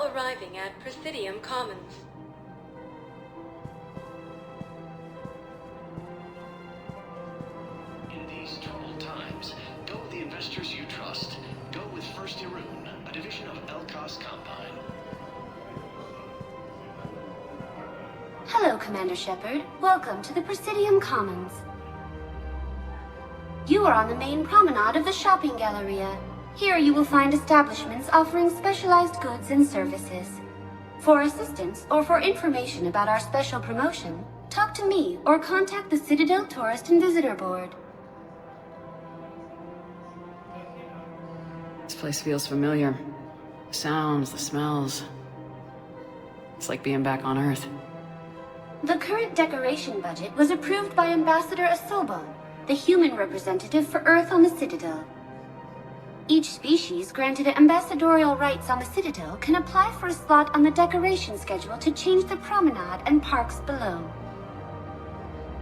now arriving at Presidium Commons. In these troubled times, go with the investors you trust. Go with First Irun, a division of Elkos Compine. Hello, Commander Shepard. Welcome to the Presidium Commons. You are on the main promenade of the shopping galleria. Here you will find establishments offering specialized goods and services. For assistance or for information about our special promotion, talk to me or contact the Citadel Tourist and Visitor Board. This place feels familiar. The sounds, the smells. It's like being back on Earth. The current decoration budget was approved by Ambassador Asobo, the human representative for Earth on the Citadel. Each species granted ambassadorial rights on the Citadel can apply for a slot on the decoration schedule to change the promenade and parks below.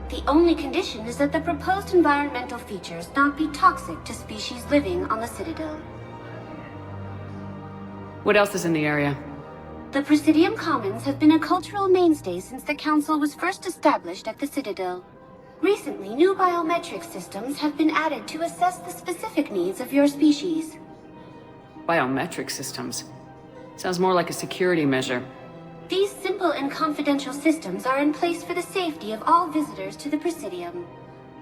The only condition is that the proposed environmental features not be toxic to species living on the Citadel. What else is in the area? The Presidium Commons have been a cultural mainstay since the Council was first established at the Citadel. Recently, new biometric systems have been added to assess the specific needs of your species. Biometric systems? Sounds more like a security measure. These simple and confidential systems are in place for the safety of all visitors to the Presidium.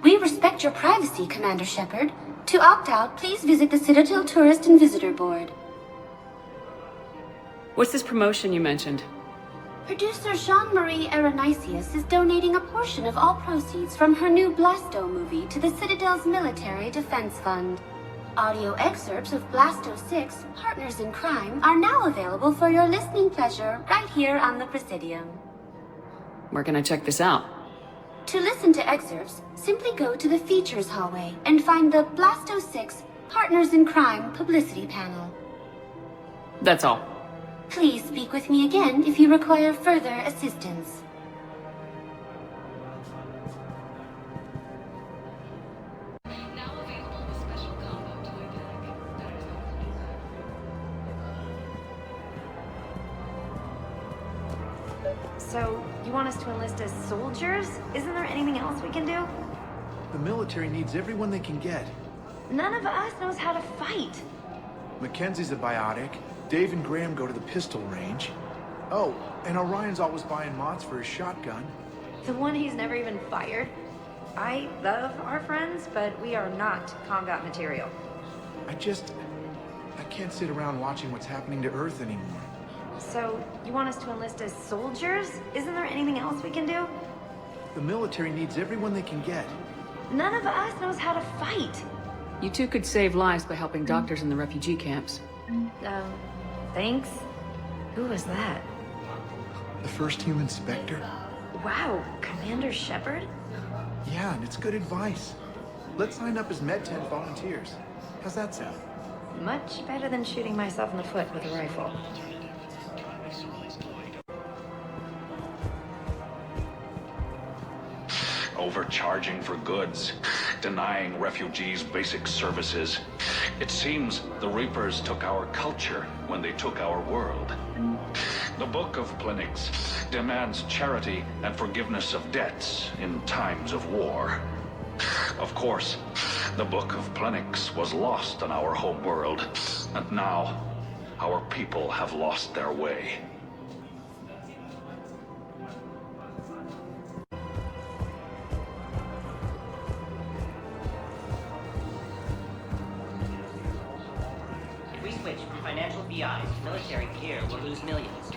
We respect your privacy, Commander Shepard. To opt out, please visit the Citadel Tourist and Visitor Board. What's this promotion you mentioned? Producer Jean-Marie Aronisius is donating a portion of all proceeds from her new Blasto movie to the Citadel's Military Defense Fund. Audio excerpts of Blasto 6, Partners in Crime, are now available for your listening pleasure right here on the Presidium. Where can I check this out? To listen to excerpts, simply go to the Features hallway and find the Blasto 6, Partners in Crime publicity panel. That's all. Please speak with me again if you require further assistance. Now available with special combo toy pack. So, you want us to enlist as soldiers? Isn't there anything else we can do? The military needs everyone they can get. None of us knows how to fight. Mackenzie's a biotic. Dave and Graham go to the pistol range. Oh, and Orion's always buying mods for his shotgun. The one he's never even fired. I love our friends, but we are not combat material. I can't sit around watching what's happening to Earth anymore. So, you want us to enlist as soldiers? Isn't there anything else we can do? The military needs everyone they can get. None of us knows how to fight. You two could save lives by helping doctors in the refugee camps. Thanks. Who was that? The first human Spectre? Wow, Commander Shepard? Yeah, and it's good advice. Let's sign up as MedTech volunteers. How's that sound? Much better than shooting myself in the foot with a rifle. Overcharging for goods, denying refugees basic services. It seems the Reapers took our culture when they took our world. The Book of Plenix demands charity and forgiveness of debts in times of war. Of course, the Book of Plenix was lost on our home world, and now our people have lost their way. Financial VIs, military gear will lose millions.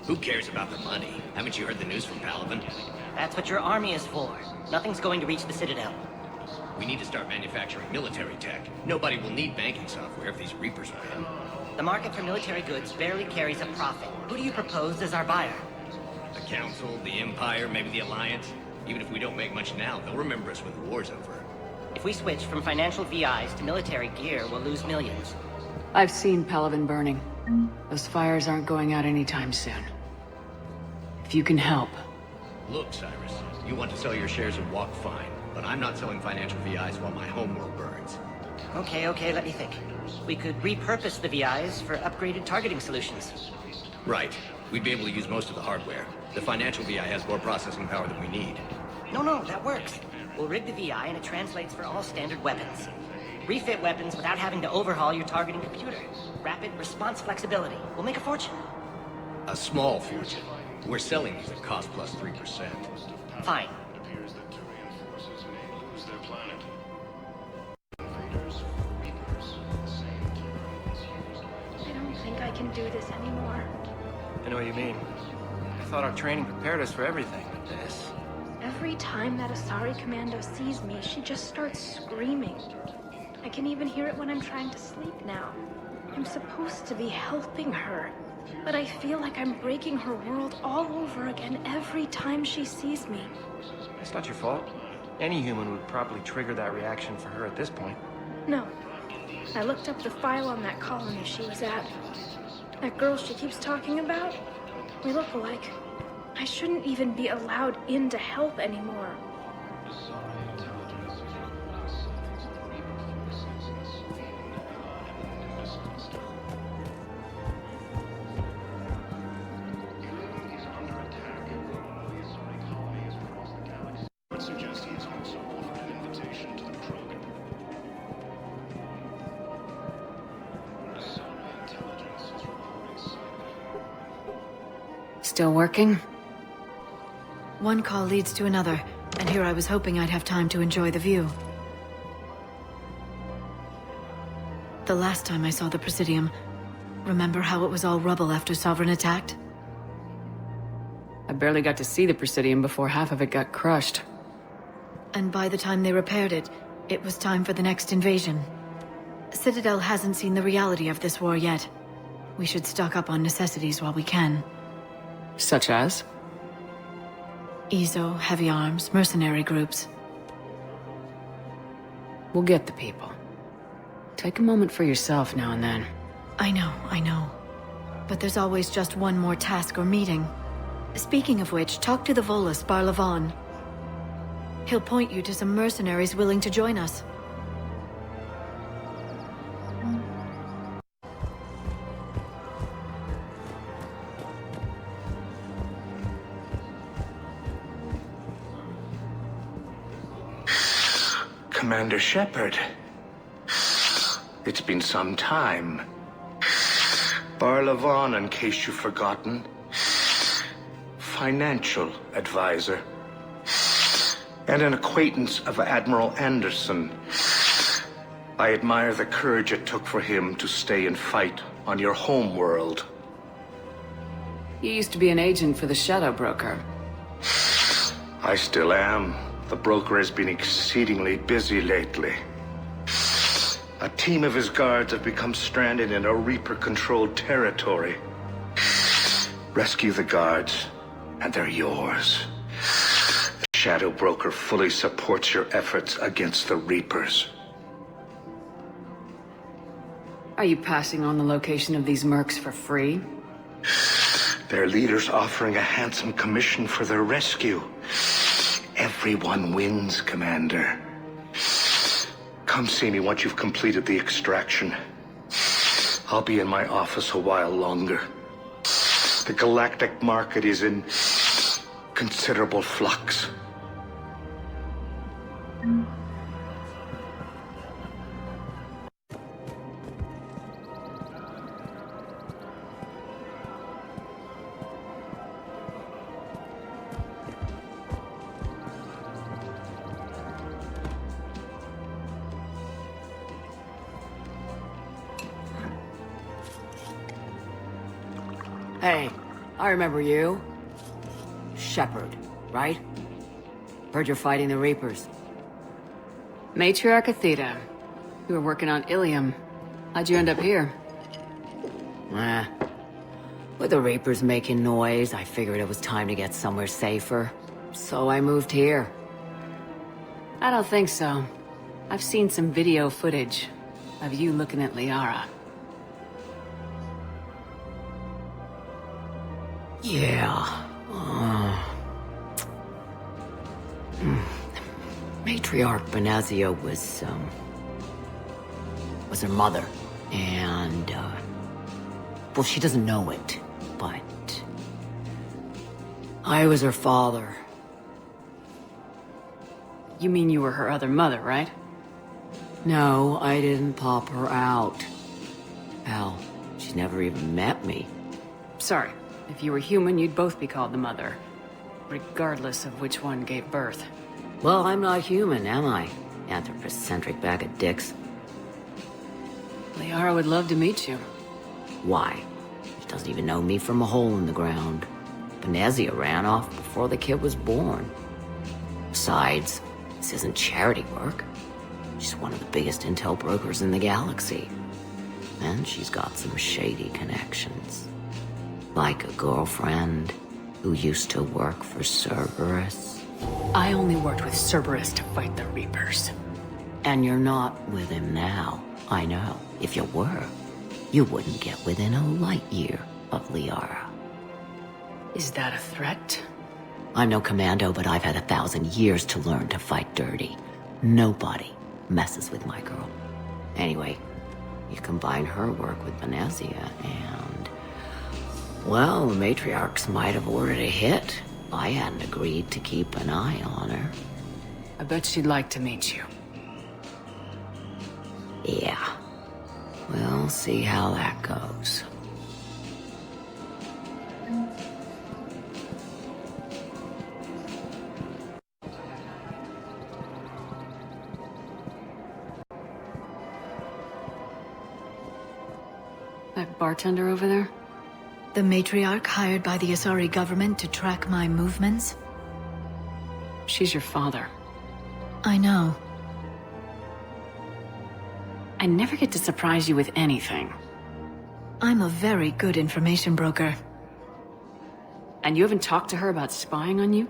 Who cares about the money? Haven't you heard the news from Paladin? That's what your army is for. Nothing's going to reach the Citadel. We need to start manufacturing military tech. Nobody will need banking software if these Reapers win. The market for military goods barely carries a profit. Who do you propose as our buyer? The Council, the Empire, maybe the Alliance. Even if we don't make much now, they'll remember us when the war's over. If we switch from financial VIs to military gear, we'll lose millions. I've seen Palaven burning. Those fires aren't going out anytime soon. If you can help. Look, Cyrus, you want to sell your shares of Walk, fine, but I'm not selling financial VIs while my homeworld burns. Okay, let me think. We could repurpose the VIs for upgraded targeting solutions. Right. We'd be able to use most of the hardware. The financial VI has more processing power than we need. No, that works. We'll rig the VI and it translates for all standard weapons. Refit weapons without having to overhaul your targeting computer. Rapid response flexibility. We'll make a fortune. A small fortune. We're selling these at cost plus 3%. Fine. It appears that Turian forces may lose their planet. I don't think I can do this anymore. I know what you mean. I thought our training prepared us for everything. This. Every time that Asari Commando sees me, she just starts screaming. I can even hear it when I'm trying to sleep now. I'm supposed to be helping her, but I feel like I'm breaking her world all over again every time she sees me. It's not your fault. Any human would probably trigger that reaction for her at this point. No. I looked up the file on that colony she was at. That girl she keeps talking about? We look alike. I shouldn't even be allowed in to help anymore. But suggests he has also offered an invitation to the Chronicle. Asari intelligence is reporting sighting. Still working? One call leads to another, and here I was hoping I'd have time to enjoy the view. The last time I saw the Presidium, remember how it was all rubble after Sovereign attacked? I barely got to see the Presidium before half of it got crushed. And by the time they repaired it, it was time for the next invasion. Citadel hasn't seen the reality of this war yet. We should stock up on necessities while we can. Such as? EZO, heavy arms, mercenary groups. We'll get the people. Take a moment for yourself now and then. I know. But there's always just one more task or meeting. Speaking of which, talk to the Volus, Barlavon. He'll point you to some mercenaries willing to join us. Commander Shepard. It's been some time. Barlavon, in case you've forgotten. Financial advisor. And an acquaintance of Admiral Anderson. I admire the courage it took for him to stay and fight on your home world. You used to be an agent for the Shadow Broker. I still am. The broker has been exceedingly busy lately. A team of his guards have become stranded in a Reaper-controlled territory. Rescue the guards, and they're yours. The Shadow Broker fully supports your efforts against the Reapers. Are you passing on the location of these mercs for free? Their leader's offering a handsome commission for their rescue. Everyone wins, Commander. Come see me once you've completed the extraction. I'll be in my office a while longer. The galactic market is in considerable flux. Hey, I remember you. Shepard, right? Heard you're fighting the Reapers. Matriarch Athena. You were working on Ilium. How'd you end up here? With the Reapers making noise, I figured it was time to get somewhere safer. So I moved here. I don't think so. I've seen some video footage of you looking at Liara. Yeah. Matriarch Benazio was, was her mother. And, well, she doesn't know it, but I was her father. You mean you were her other mother, right? No, I didn't pop her out. Hell, she's never even met me. Sorry. If you were human, you'd both be called the mother. Regardless of which one gave birth. Well, I'm not human, am I? Anthropocentric bag of dicks. Liara would love to meet you. Why? She doesn't even know me from a hole in the ground. Venezia ran off before the kid was born. Besides, this isn't charity work. She's one of the biggest intel brokers in the galaxy. And she's got some shady connections. Like a girlfriend who used to work for Cerberus. I only worked with Cerberus to fight the Reapers. And you're not with him now. I know. If you were, you wouldn't get within a light year of Liara. Is that a threat? I'm no commando, but I've had 1,000 years to learn to fight dirty. Nobody messes with my girl. Anyway, you combine her work with Venezia and... well, the matriarchs might have ordered a hit. I hadn't agreed to keep an eye on her. I bet she'd like to meet you. Yeah. We'll see how that goes. That bartender over there? The matriarch hired by the Asari government to track my movements? She's your father. I know. I never get to surprise you with anything. I'm a very good information broker. And you haven't talked to her about spying on you?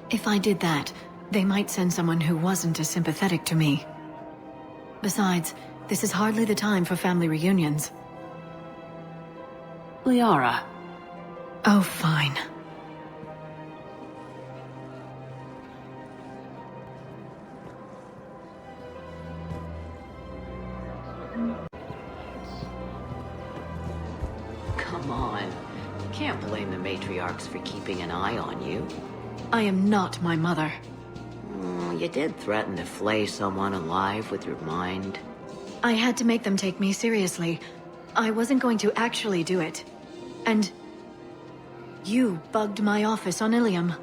If I did that, they might send someone who wasn't as sympathetic to me. Besides, this is hardly the time for family reunions. Liara. Oh, fine. Come on. You can't blame the matriarchs for keeping an eye on you. I am not my mother. You did threaten to flay someone alive with your mind. I had to make them take me seriously. I wasn't going to actually do it. And... you bugged my office on Ilium.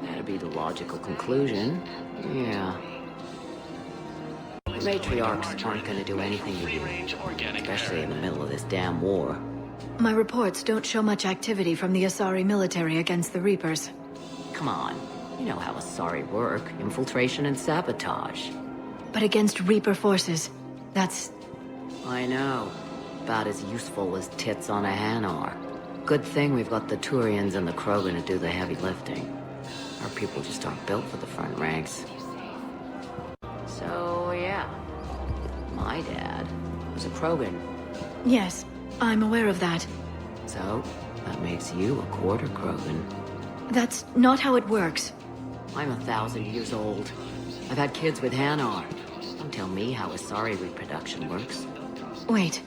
That'd be the logical conclusion. Yeah. Matriarchs aren't gonna do anything to you, especially in the middle of this damn war. My reports don't show much activity from the Asari military against the Reapers. Come on. You know how Asari work. Infiltration and sabotage. But against Reaper forces, that's... I know. About as useful as tits on a Hanar. Good thing we've got the Turians and the Krogan to do the heavy lifting. Our people just aren't built for the front ranks. So, yeah. My dad was a Krogan. Yes, I'm aware of that. So, that makes you a quarter Krogan. That's not how it works. I'm 1,000 years old. I've had kids with Hanar. Don't tell me how Asari reproduction works. Wait.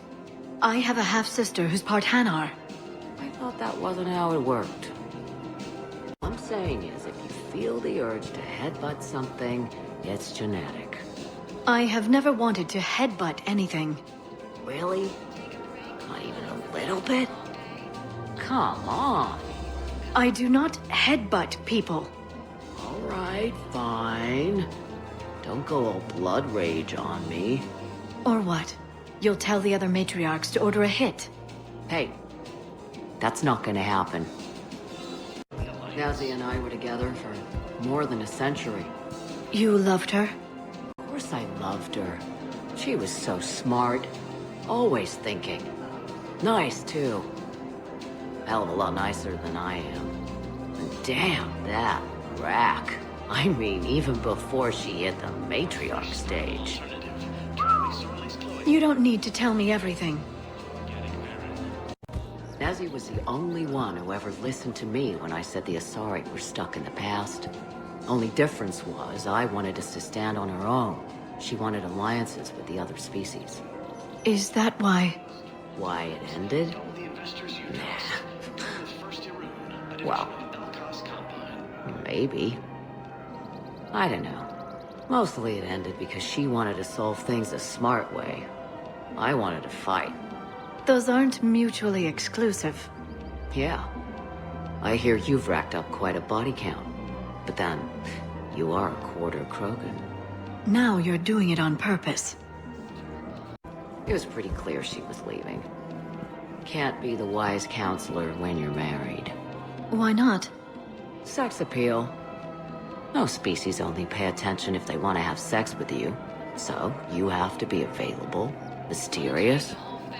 I have a half-sister who's part Hanar. I thought that wasn't how it worked. What I'm saying is, if you feel the urge to headbutt something, it's genetic. I have never wanted to headbutt anything. Really? Not even a little bit? Come on. I do not headbutt people. All right, fine. Don't go all blood rage on me. Or what? You'll tell the other matriarchs to order a hit. Hey, that's not gonna happen. Nazi and I were together for more than a century. You loved her? Of course I loved her. She was so smart. Always thinking. Nice, too. Hell of a lot nicer than I am. And damn, that rack. I mean, even before she hit the matriarch stage. You don't need to tell me everything. Nazi was the only one who ever listened to me when I said the Asari were stuck in the past. Only difference was I wanted us to stand on our own. She wanted alliances with the other species. Is that why? Why it ended? Know the investors you trust. Go with First Irun, a division Well. of Elka's Combine. Maybe. I don't know. Mostly it ended because she wanted to solve things the smart way. I wanted to fight. Those aren't mutually exclusive. Yeah. I hear you've racked up quite a body count. But then, you are a quarter Krogan. Now you're doing it on purpose. It was pretty clear she was leaving. Can't be the wise counselor when you're married. Why not? Sex appeal. No species only pay attention if they want to have sex with you. So, you have to be available, mysterious.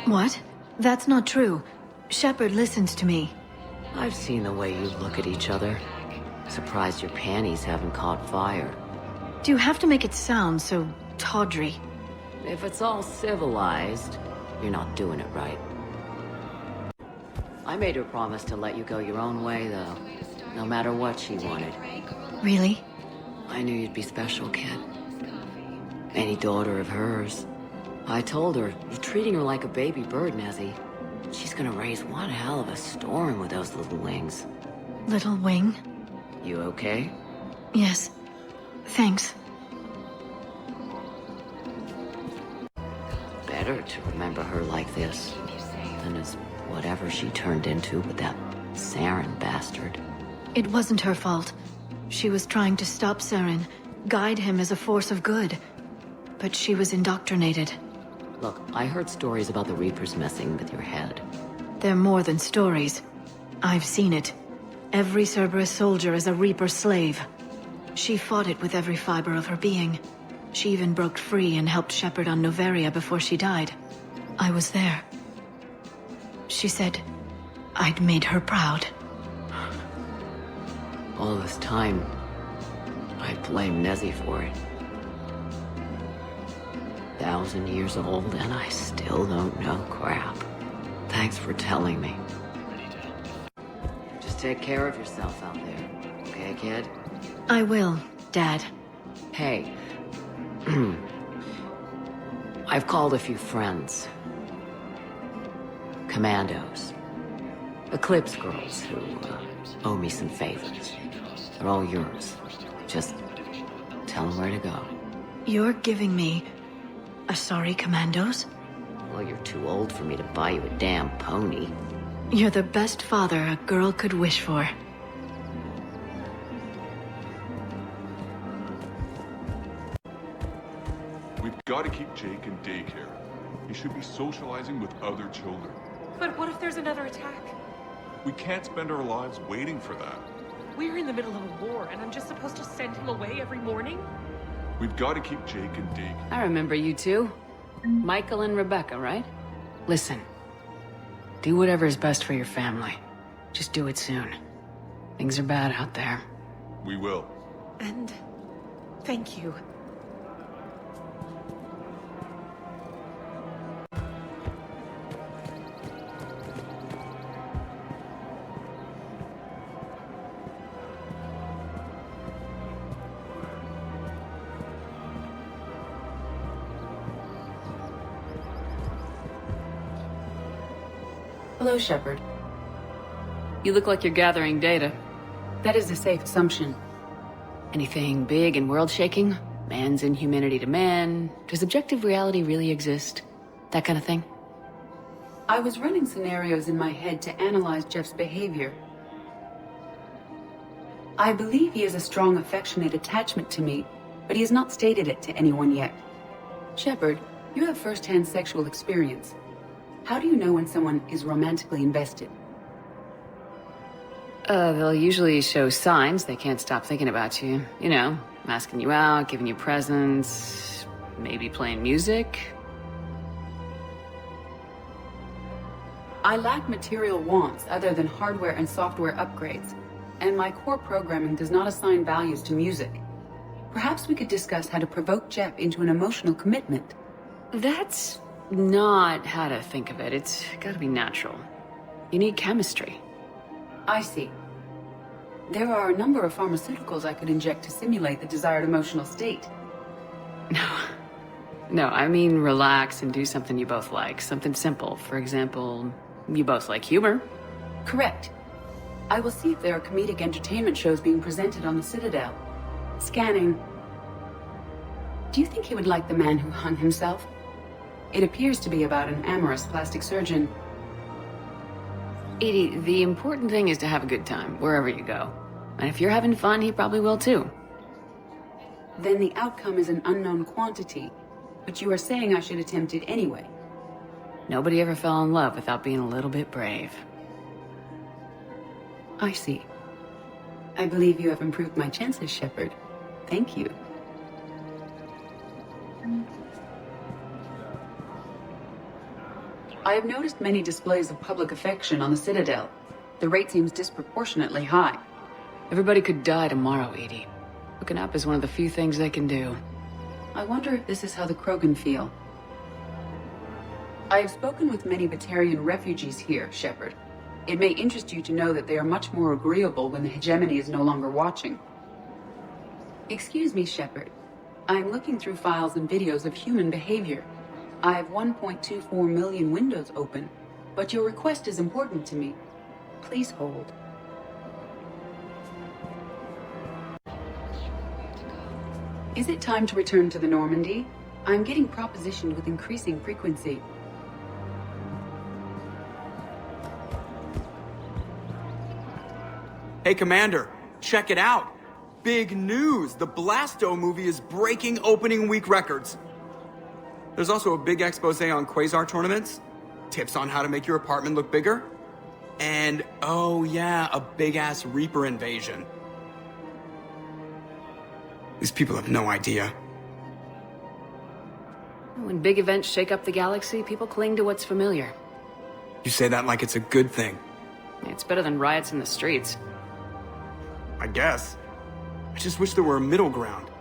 What? That's not true. Shepard listens to me. I've seen the way you look at each other. Surprised your panties haven't caught fire. Do you have to make it sound so tawdry? If it's all civilized, you're not doing it right. I made her promise to let you go your own way, though. No matter what she wanted. Really? I knew you'd be special, kid. Any daughter of hers. I told her, you're treating her like a baby bird, Nezzy. She's gonna raise one hell of a storm with those little wings. Little wing? You okay? Yes. Thanks. Better to remember her like this than as whatever she turned into with that Saren bastard. It wasn't her fault. She was trying to stop Saren, guide him as a force of good. But she was indoctrinated. Look, I heard stories about the Reapers messing with your head. They're more than stories. I've seen it. Every Cerberus soldier is a Reaper slave. She fought it with every fiber of her being. She even broke free and helped Shepard on Noveria before she died. I was there. She said I'd made her proud. All this time, I blame Nezzy for it. 1,000 years old and I still don't know crap. Thanks for telling me. Just take care of yourself out there, okay, kid? I will, Dad. Hey. I've called a few friends. Commandos. Eclipse girls who owe me some favors. They're all yours. Just tell them where to go. You're giving me Asari commandos? Well, you're too old for me to buy you a damn pony. You're the best father a girl could wish for. We've got to keep Jake in daycare. He should be socializing with other children. But what if there's another attack? We can't spend our lives waiting for that. We're in the middle of a war, and I'm just supposed to send him away every morning? We've got to keep Jake in daycare. I remember you two. Michael and Rebecca, right? Listen. Do whatever is best for your family. Just do it soon. Things are bad out there. We will. And thank you. Hello, Shepard. You look like you're gathering data. That is a safe assumption. Anything big and world-shaking? Man's inhumanity to man? Does objective reality really exist? That kind of thing? I was running scenarios in my head to analyze Jeff's behavior. I believe he has a strong affectionate attachment to me, but he has not stated it to anyone yet. Shepard, you have first-hand sexual experience. How do you know when someone is romantically invested? They'll usually show signs they can't stop thinking about you. You know, asking you out, giving you presents, maybe playing music. I lack material wants other than hardware and software upgrades, and my core programming does not assign values to music. Perhaps we could discuss how to provoke Jeff into an emotional commitment. That's not how to think of it. It's gotta be natural. You need chemistry. I see. There are a number of pharmaceuticals I could inject to simulate the desired emotional state. No, I mean relax and do something you both like. Something simple. For example, you both like humor. Correct. I will see if there are comedic entertainment shows being presented on the Citadel. Scanning. Do you think he would like The Man Who Hung Himself? It appears to be about an amorous plastic surgeon. Edie, the important thing is to have a good time, wherever you go. And if you're having fun, he probably will too. Then the outcome is an unknown quantity. But you are saying I should attempt it anyway. Nobody ever fell in love without being a little bit brave. I see. I believe you have improved my chances, Shepard. Thank you. I have noticed many displays of public affection on the Citadel. The rate seems disproportionately high. Everybody could die tomorrow, Edie. Hooking up is one of the few things they can do. I wonder if this is how the Krogan feel. I have spoken with many Batarian refugees here, Shepard. It may interest you to know that they are much more agreeable when the hegemony is no longer watching. Excuse me, Shepard. I am looking through files and videos of human behavior. I have 1.24 million windows open, but your request is important to me. Please hold. Is it time to return to the Normandy? I'm getting propositioned with increasing frequency. Hey, Commander, check it out. Big news! The Blasto movie is breaking opening week records. There's also a big expose on Quasar tournaments, tips on how to make your apartment look bigger, and, oh yeah, a big-ass Reaper invasion. These people have no idea. When big events shake up the galaxy, people cling to what's familiar. You say that like it's a good thing. It's better than riots in the streets. I guess. I just wish there were a middle ground.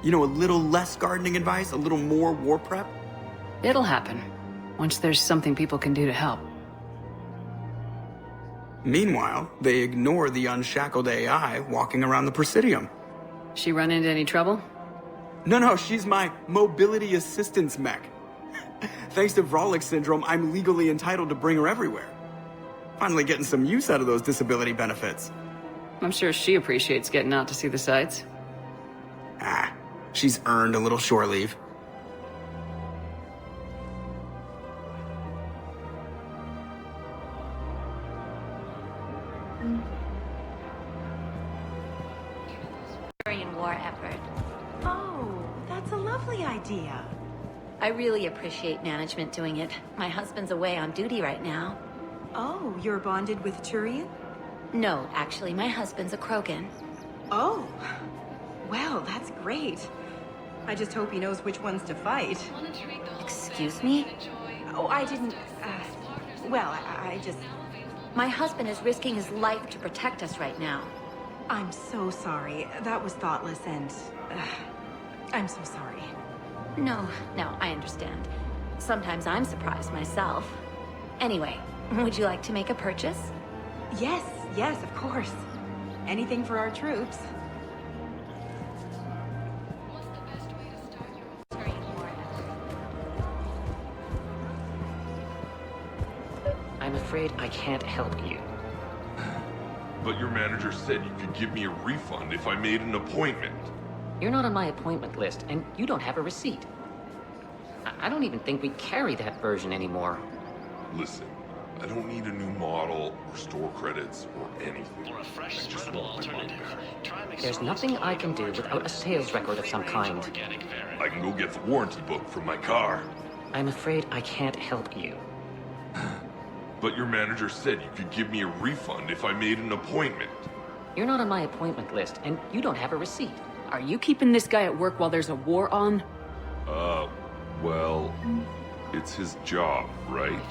You know, a little less gardening advice, a little more war prep. It'll happen, once there's something people can do to help. Meanwhile, they ignore the unshackled AI walking around the Presidium. She run into any trouble? No, she's my mobility assistance mech. Thanks to Vrolic syndrome, I'm legally entitled to bring her everywhere. Finally getting some use out of those disability benefits. I'm sure she appreciates getting out to see the sights. She's earned a little shore leave. War effort. Oh, that's a lovely idea. I really appreciate management doing it. My husband's away on duty right now. Oh, you're bonded with Turian? No, actually, my husband's a Krogan. Oh, well, that's great. I just hope he knows which ones to fight. Excuse me? Oh, I didn't, well, I just... My husband is risking his life to protect us right now. I'm so sorry. That was thoughtless and... I'm so sorry. No, I understand. Sometimes I'm surprised myself. Anyway, would you like to make a purchase? Yes, of course. Anything for our troops. I'm afraid I can't help you. But your manager said you could give me a refund if I made an appointment. You're not on my appointment list, and you don't have a receipt. I don't even think we carry that version anymore. Listen, I don't need a new model or store credits or anything. I just want my money back. There's nothing I can do without a sales record of some kind. I can go get the warranty book from my car. I'm afraid I can't help you. But your manager said you could give me a refund if I made an appointment. You're not on my appointment list, and you don't have a receipt. Are you keeping this guy at work while there's a war on? Well, it's his job, right?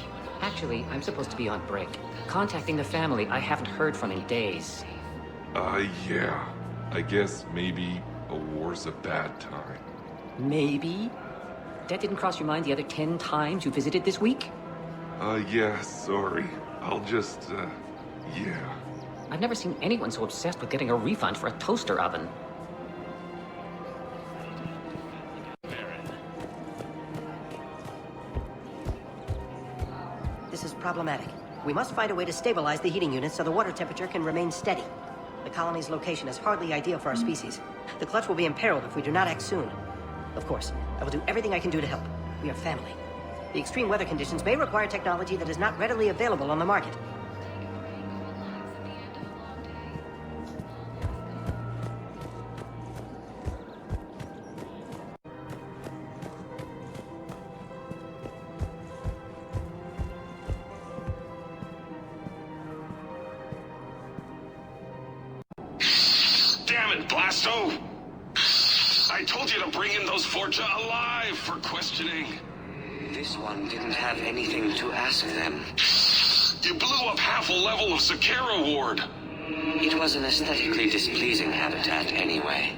Actually, I'm supposed to be on break. Contacting the family I haven't heard from in days. Yeah. I guess maybe a war's a bad time. Maybe? That didn't cross your mind the other 10 times you visited this week? Yeah, sorry. I'll just, yeah. I've never seen anyone so obsessed with getting a refund for a toaster oven. problematic. We must find a way to stabilize the heating units so the water temperature can remain steady. The colony's location is hardly ideal for our species. The clutch will be imperiled if we do not act soon. Of course, I will do everything I can do to help. We are family. The extreme weather conditions may require technology that is not readily available on the market. Damn it, Blasto! I told you to bring in those Forja alive for questioning. This one didn't have anything to ask them. You blew up half a level of Zakera Ward. It was an aesthetically displeasing habitat anyway.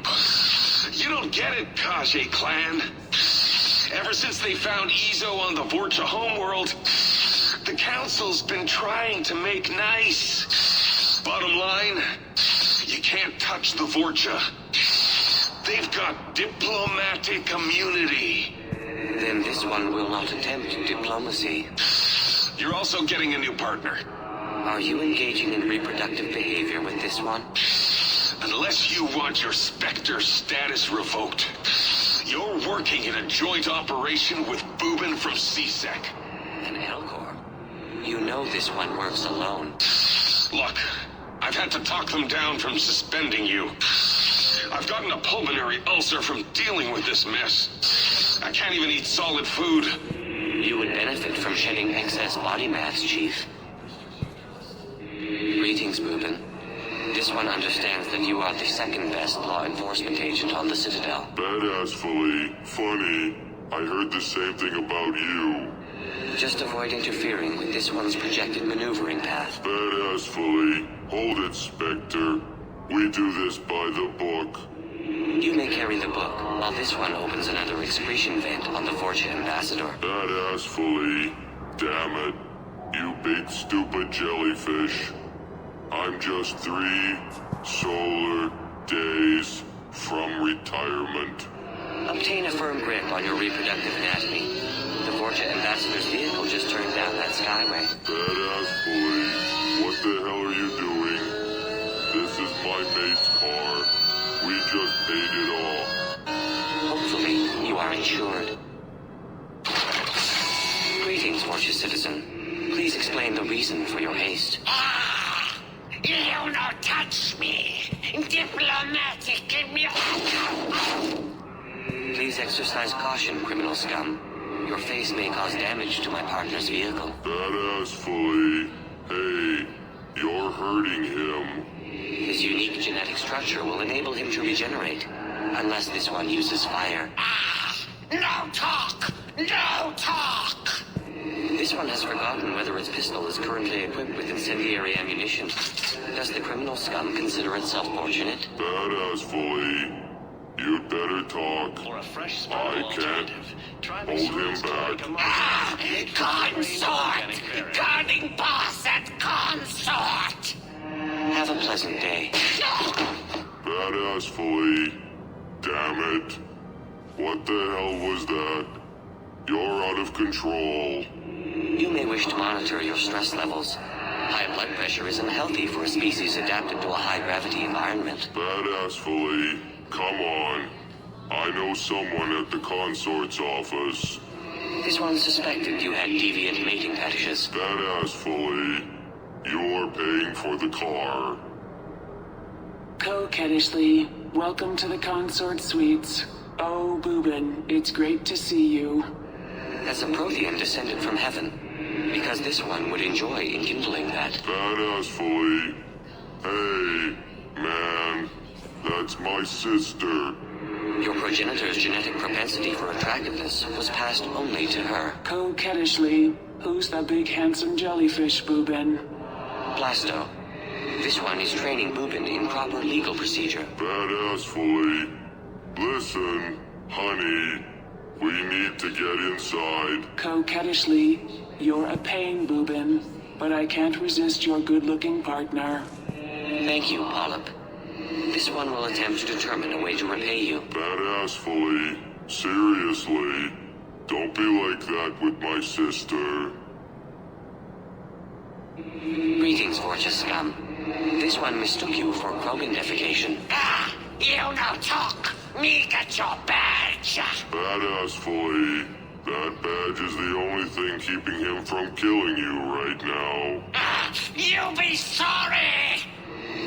You don't get it, Kaje clan. Ever since they found Ezo on the Vorcha homeworld, the Council's been trying to make nice. Bottom line, you can't touch the Vorcha. They've got diplomatic immunity. Then this one will not attempt diplomacy. You're also getting a new partner. Are you engaging in reproductive behavior with this one? Unless you want your Spectre status revoked, you're working in a joint operation with Boobin from CSEC. An Elcor? You know this one works alone. Look, I've had to talk them down from suspending you. I've gotten a pulmonary ulcer from dealing with this mess. I can't even eat solid food. You would benefit from shedding excess body mass, Chief. Greetings, Boobin. This one understands that you are the second best law enforcement agent on the Citadel. Badassfully. Funny. I heard the same thing about you. Just avoid interfering with this one's projected maneuvering path. Badassfully. Hold it, Spectre. We do this by the book. You may carry the book, while this one opens another excretion vent on the Vorcha Ambassador. Badassfully. Damn it. You big stupid jellyfish. I'm just 3 solar days from retirement. Obtain a firm grip on your reproductive anatomy. The Vorcha Ambassador's vehicle just turned down that skyway. Badassfully. What the hell are you doing? This is my mate's car. We just paid it off. Hopefully, you are insured. Greetings, Vorcha citizen. Please explain the reason for your haste. You not touch me! Diplomatic Please exercise caution, criminal scum. Your face may cause damage to my partner's vehicle. Badassfully. Hey, you're hurting him. His unique genetic structure will enable him to regenerate, unless this one uses fire. No talk! No talk! This one has forgotten whether its pistol is currently equipped with incendiary ammunition. Does the criminal scum consider itself fortunate? Badassfully. You'd better talk. I can't hold him back. Consort! Guarding boss at consort! Have a pleasant day. Badassfully. Damn it. What the hell was that? You're out of control. You may wish to monitor your stress levels. High blood pressure isn't healthy for a species adapted to a high-gravity environment. Badassfully. Come on. I know someone at the consort's office. This one suspected you had deviant mating fetishes. Badassfully. You're paying for the car. Kettishly, welcome to the Consort Suites. Oh, Boobin, it's great to see you. As a Prothean descended from heaven, because this one would enjoy enkindling that. Badassfully. Hey, man, that's my sister. Your progenitor's genetic propensity for attractiveness was passed only to her. Kettishly, who's the big handsome jellyfish, Boobin? Blasto. This one is training Boobin in proper legal procedure. Badassfully. Listen, honey, we need to get inside. Kettishly, you're a pain, Boobin, but I can't resist your good-looking partner. Thank you, Polyp. This one will attempt to determine a way to repay you. Badassfully. Seriously. Don't be like that with my sister. Greetings, Vorcha scum. This one mistook you for Krogan defecation. Ah, you no talk. Me get your badge. Badass Flea. That badge is the only thing keeping him from killing you right now. Ah, you be sorry.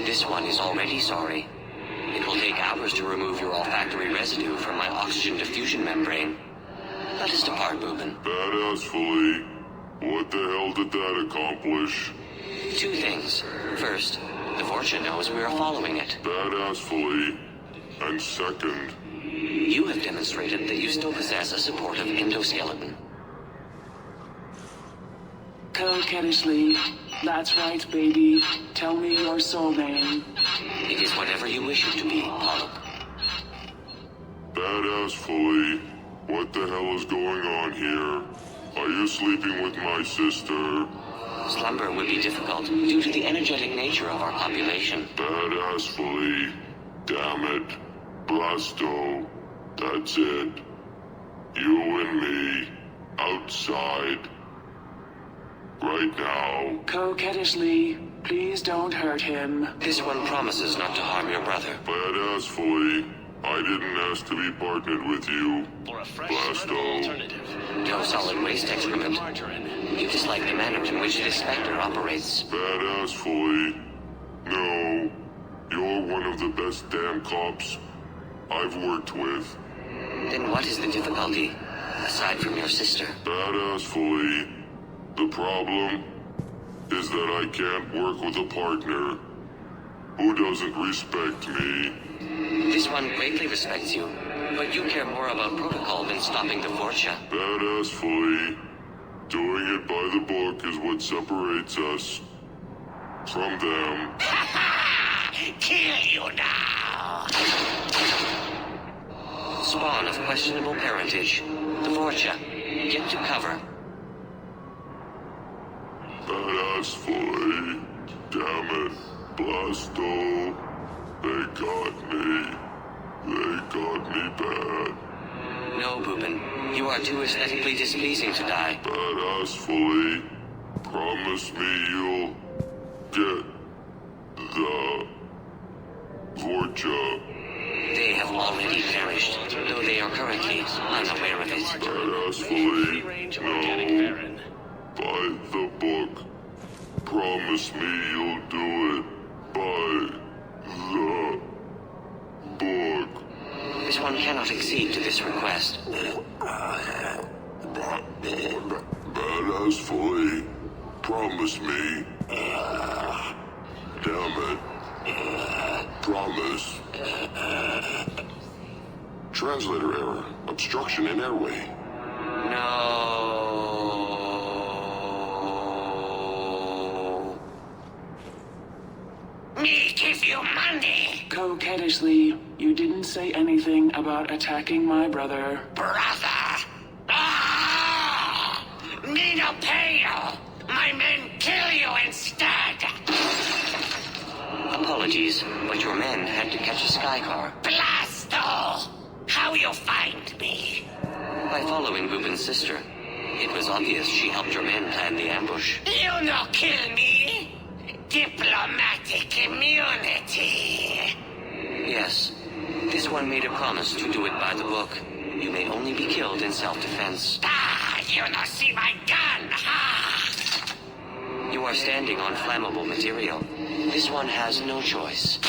This one is already sorry. It will take hours to remove your olfactory residue from my oxygen diffusion membrane. Let us depart, Boobin. Badass Flea. What the hell did that accomplish? 2 things. First, the Vorcha knows we are following it. Badass Flea. And second, you have demonstrated that you still possess a supportive endoskeleton. Coquettishly. That's right, baby. Tell me your soul name. It is whatever you wish it to be, Polyp. Badass Flea. What the hell is going on here? Are you sleeping with my sister? Slumber would be difficult due to the energetic nature of our population. Badass Flea. Damn it. Blasto. That's it. You and me. Outside. Right now. Coquettishly, please don't hurt him. This one promises not to harm your brother. Badass Flea. I didn't ask to be partnered with you. Blasto. No solid waste excrement. You dislike the manner in which this specter operates. Badass Flea. No. You're one of the best damn cops I've worked with. Then what is the difficulty, aside from your sister? Badass Flea. The problem is that I can't work with a partner who doesn't respect me. This one greatly respects you, but you care more about protocol than stopping the Vorcha. Badass Flea. Doing it by the book is what separates us from them. Kill you now. Spawn of questionable parentage. The Vorcha. Get to cover. Badass Flea. Damn it. Blasto. They got me. They got me bad. No, Boobin. You are too aesthetically displeasing to die. Badass Flea. Promise me you'll get the Vorcha. They have already perished, though they are currently unaware of it. Badass Flea. No. By the book. Promise me you'll do it. By the book. This one cannot accede to this request. Badass Flea. Promise me. Damn it. Promise. Translator error. Obstruction in airway. No. Me give you money. Coquettishly, you didn't say anything about attacking my brother. Brother. Ah! Me no pay you. My men kill you instead. Apologies, but your men had to catch a sky car. Blasto! How you find me? By following Boobin's sister. It was obvious she helped your men plan the ambush. You no kill me. Diplomatic immunity. Yes. This one made a promise to do it by the book. You may only be killed in self-defense. Ah, you no see my gun, ha! You are standing on flammable material. This one has no choice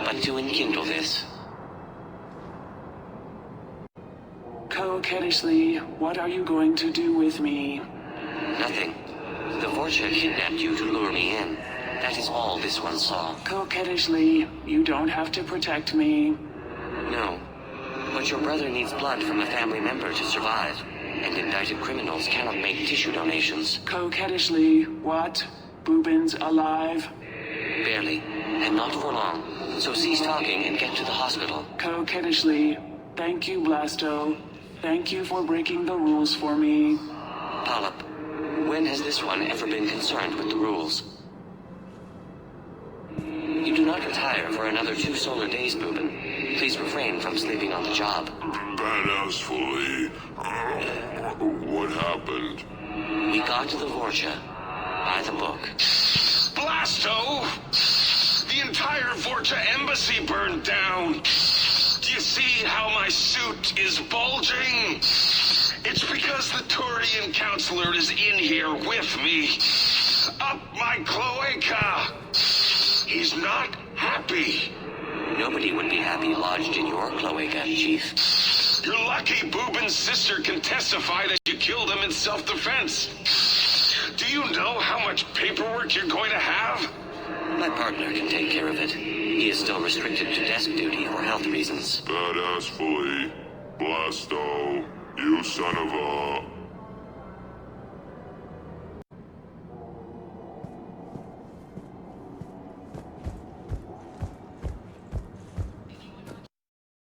but to enkindle this. Coquettishly, what are you going to do with me? Nothing. The Vorcha kidnapped you to lure me in. That is all this one saw. Coquettishly, you don't have to protect me. No. But your brother needs blood from a family member to survive. And indicted criminals cannot make tissue donations. Coquettishly, what? Boobin's alive? Barely. And not for long. So cease talking and get to the hospital. Coquettishly, thank you, Blasto. Thank you for breaking the rules for me. Polyp, when has this one ever been concerned with the rules? You do not retire for another 2 solar days, Boobin. Please refrain from sleeping on the job. Badass Flea. What happened? We got to the Vorcha by the book. Blasto! The entire Vorcha embassy burned down. Do you see how my suit is bulging? It's because the Turian counselor is in here with me. Up my cloaca. He's not happy. Nobody would be happy lodged in your cloaca, Chief. You're lucky Boobin's sister can testify that you killed him in self-defense. Do you know how much paperwork you're going to have? My partner can take care of it. He is still restricted to desk duty for health reasons. Badassfully, Blasto, you son of a...